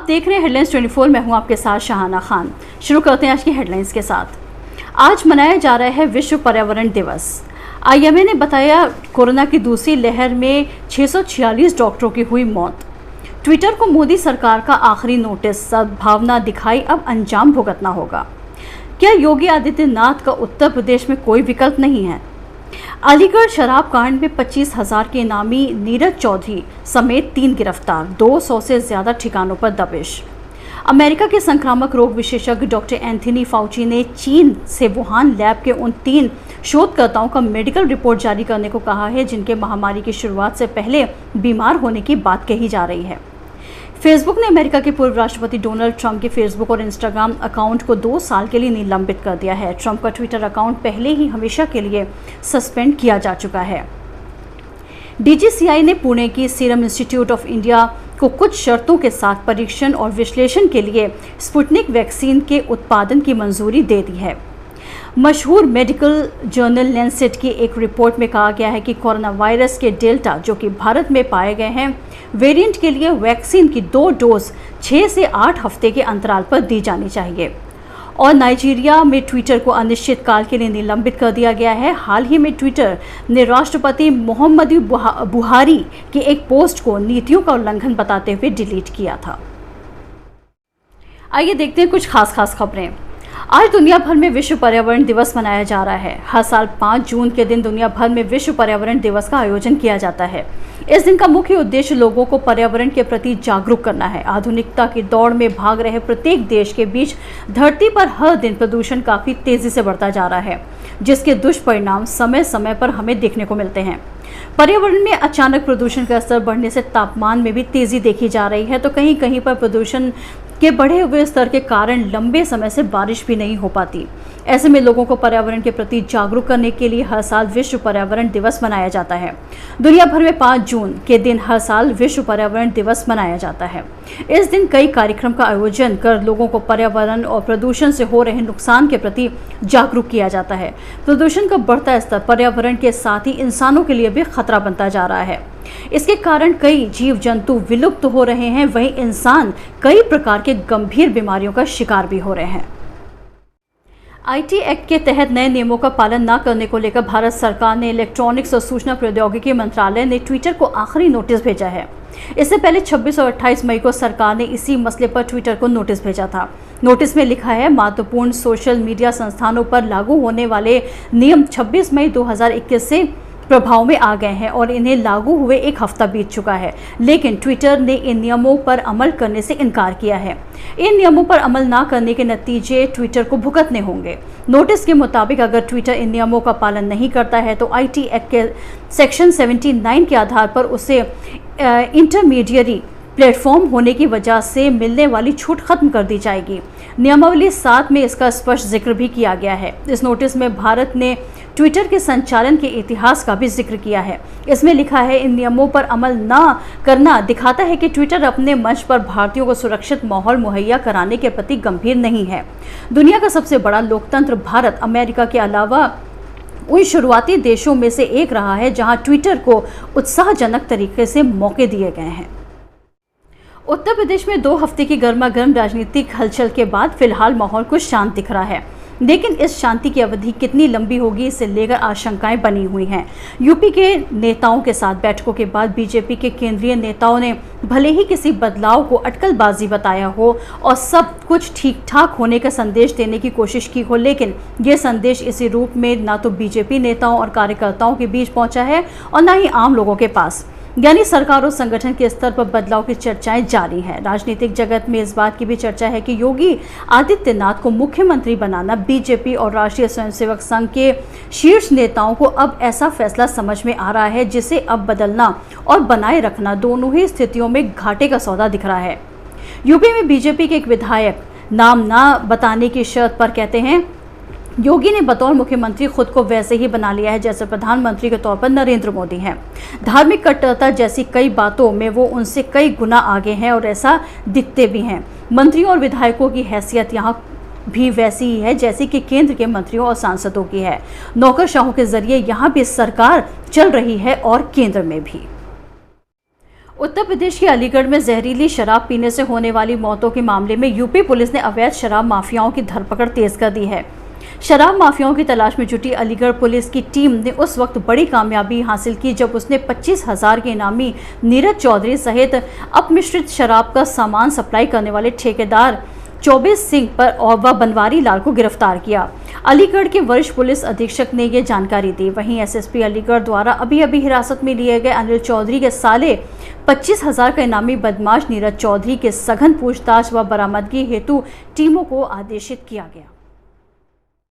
देख रहे हैं हेडलाइंस 24। मैं हूं आपके साथ शाहाना खान। शुरू करते हैं आज की हेडलाइंस के साथ। आज मनाया जा रहा है विश्व पर्यावरण दिवस। आईएमए ने बताया कोरोना की दूसरी लहर में 646 डॉक्टरों की हुई मौत। ट्विटर को मोदी सरकार का आखिरी नोटिस, सद्भावना दिखाई, अब अंजाम भुगतना होगा। क्या योगी आदित्यनाथ का उत्तर प्रदेश में कोई विकल्प नहीं है? अलीगढ़ शराब कांड में 25,000 के इनामी नीरज चौधरी समेत 3 गिरफ्तार, 200 से ज्यादा ठिकानों पर दबिश। अमेरिका के संक्रामक रोग विशेषज्ञ डॉक्टर एंथनी फाउची ने चीन से वुहान लैब के उन 3 शोधकर्ताओं का मेडिकल रिपोर्ट जारी करने को कहा है जिनके महामारी की शुरुआत से पहले बीमार होने की बात कही जा रही है। फेसबुक ने अमेरिका के पूर्व राष्ट्रपति डोनाल्ड ट्रंप के फेसबुक और इंस्टाग्राम अकाउंट को 2 साल के लिए निलंबित कर दिया है। ट्रंप का ट्विटर अकाउंट पहले ही हमेशा के लिए सस्पेंड किया जा चुका है। डीजीसीआई ने पुणे की सीरम इंस्टीट्यूट ऑफ इंडिया को कुछ शर्तों के साथ परीक्षण और विश्लेषण के लिए स्पुतनिक वैक्सीन के उत्पादन की मंजूरी दे दी है। मशहूर मेडिकल जर्नल लैंसेट की एक रिपोर्ट में कहा गया है कि कोरोना वायरस के डेल्टा, जो कि भारत में पाए गए हैं, वेरिएंट के लिए वैक्सीन की 2 डोज 6 से 8 हफ्ते के अंतराल पर दी जानी चाहिए। और नाइजीरिया में ट्विटर को अनिश्चित काल के लिए निलंबित कर दिया गया है। हाल ही में ट्विटर ने राष्ट्रपति मुहम्मदू बुहारी की एक पोस्ट को नीतियों का उल्लंघन बताते हुए डिलीट किया था। आइए देखते हैं कुछ खास खबरें। आज दुनिया भर में विश्व पर्यावरण दिवस मनाया जा रहा है। हर साल 5 जून के दिन दुनिया भर में विश्व पर्यावरण दिवस का आयोजन किया जाता है। इस दिन का मुख्य उद्देश्य लोगों को पर्यावरण के प्रति जागरूक करना है। आधुनिकता की दौड़ में भाग रहे प्रत्येक देश के बीच धरती पर हर दिन प्रदूषण काफी तेजी से बढ़ता जा रहा है, जिसके दुष्परिणाम समय समय पर हमें देखने को मिलते हैं। पर्यावरण में अचानक प्रदूषण का स्तर बढ़ने से तापमान में भी तेजी देखी जा रही है, तो कहीं कहीं पर प्रदूषण के बढ़े हुए स्तर के कारण लंबे समय से बारिश भी नहीं हो पाती। ऐसे में लोगों को पर्यावरण के प्रति जागरूक करने के लिए हर साल विश्व पर्यावरण दिवस मनाया जाता है। दुनिया भर में 5 जून के दिन हर साल विश्व पर्यावरण दिवस मनाया जाता है। इस दिन कई कार्यक्रम का आयोजन कर लोगों को पर्यावरण और प्रदूषण से हो रहे नुकसान के प्रति जागरूक किया जाता है। प्रदूषण का बढ़ता स्तर पर्यावरण के साथ ही इंसानों के लिए भी खतरा बनता जा रहा है। इसके कारण कई जीव जंतु विलुप्त हो रहे हैं, वहीं इंसान कई प्रकार के गंभीर बीमारियों का शिकार भी हो रहे हैं। आईटी एक्ट के तहत नए नियमों का पालन न करने को लेकर भारत सरकार ने इलेक्ट्रॉनिक्स और सूचना प्रौद्योगिकी मंत्रालय ने ट्विटर को आखिरी नोटिस भेजा है। इससे पहले 26 और 28 मई को सरकार ने इसी मसले पर ट्विटर को नोटिस भेजा था। नोटिस में लिखा है, महत्वपूर्ण सोशल मीडिया संस्थानों पर लागू होने वाले नियम 26 मई 2021 से प्रभाव में आ गए हैं और इन्हें लागू हुए 1 हफ्ता बीत चुका है, लेकिन ट्विटर ने इन नियमों पर अमल करने से इनकार किया है। इन नियमों पर अमल न करने के नतीजे ट्विटर को भुगतने होंगे। नोटिस के मुताबिक अगर ट्विटर इन नियमों का पालन नहीं करता है तो आईटी एक्ट के सेक्शन 79 के आधार पर उसे इंटरमीडियरी प्लेटफॉर्म होने की वजह से मिलने वाली छूट खत्म कर दी जाएगी। नियमावली 7 में इसका स्पष्ट जिक्र भी किया गया है। इस नोटिस में भारत ने ट्विटर के संचालन के इतिहास का भी जिक्र किया है। इसमें लिखा है, इन नियमों पर अमल न करना दिखाता है कि ट्विटर अपने मंच पर भारतीयों को सुरक्षित माहौल मुहैया कराने के प्रति गंभीर नहीं है। दुनिया का सबसे बड़ा लोकतंत्र भारत अमेरिका के अलावा उन शुरुआती देशों में से एक रहा है जहां ट्विटर को उत्साहजनक तरीके से मौके दिए गए हैं। उत्तर प्रदेश में 2 हफ्ते की गर्मागर्म राजनीतिक हलचल के बाद फिलहाल माहौल कुछ शांत दिख रहा है, लेकिन इस शांति की अवधि कितनी लंबी होगी इसे लेकर आशंकाएं बनी हुई हैं। यूपी के नेताओं के साथ बैठकों के बाद बीजेपी के केंद्रीय नेताओं ने भले ही किसी बदलाव को अटकलबाजी बताया हो और सब कुछ ठीक ठाक होने का संदेश देने की कोशिश की हो, लेकिन ये संदेश इसी रूप में ना तो बीजेपी नेताओं और कार्यकर्ताओं के बीच पहुंचा है और ना ही आम लोगों के पास। यानी सरकार और संगठन के स्तर पर बदलाव की चर्चाएं जारी हैं। राजनीतिक जगत में इस बात की भी चर्चा है कि योगी आदित्यनाथ को मुख्यमंत्री बनाना बीजेपी और राष्ट्रीय स्वयंसेवक संघ के शीर्ष नेताओं को अब ऐसा फैसला समझ में आ रहा है जिसे अब बदलना और बनाए रखना दोनों ही स्थितियों में घाटे का सौदा दिख रहा है। यूपी में बीजेपी के एक विधायक नाम ना बताने की शर्त पर कहते हैं, योगी ने बतौर मुख्यमंत्री खुद को वैसे ही बना लिया है जैसे प्रधानमंत्री के तौर पर नरेंद्र मोदी हैं। धार्मिक कट्टरता जैसी कई बातों में वो उनसे कई गुना आगे हैं और ऐसा दिखते भी हैं। मंत्रियों और विधायकों की हैसियत यहाँ भी वैसी ही है जैसी कि केंद्र के मंत्रियों और सांसदों की है। नौकरशाहों के जरिए यहाँ भी सरकार चल रही है और केंद्र में भी। उत्तर प्रदेश के अलीगढ़ में जहरीली शराब पीने से होने वाली मौतों के मामले में यूपी पुलिस ने अवैध शराब माफियाओं की धरपकड़ तेज कर दी है। शराब माफियाओं की तलाश में जुटी अलीगढ़ पुलिस की टीम ने उस वक्त बड़ी कामयाबी हासिल की जब उसने 25,000 के इनामी नीरज चौधरी सहित अपमिश्रित शराब का सामान सप्लाई करने वाले ठेकेदार 24 सिंह पर और बनवारी लाल को गिरफ्तार किया। अलीगढ़ के वरिष्ठ पुलिस अधीक्षक ने यह जानकारी दी। वहीं एसएसपी अलीगढ़ द्वारा अभी हिरासत में लिए गए अनिल चौधरी के साले 25,000 का इनामी बदमाश नीरज चौधरी के सघन पूछताछ व बरामदगी हेतु टीमों को आदेशित किया गया।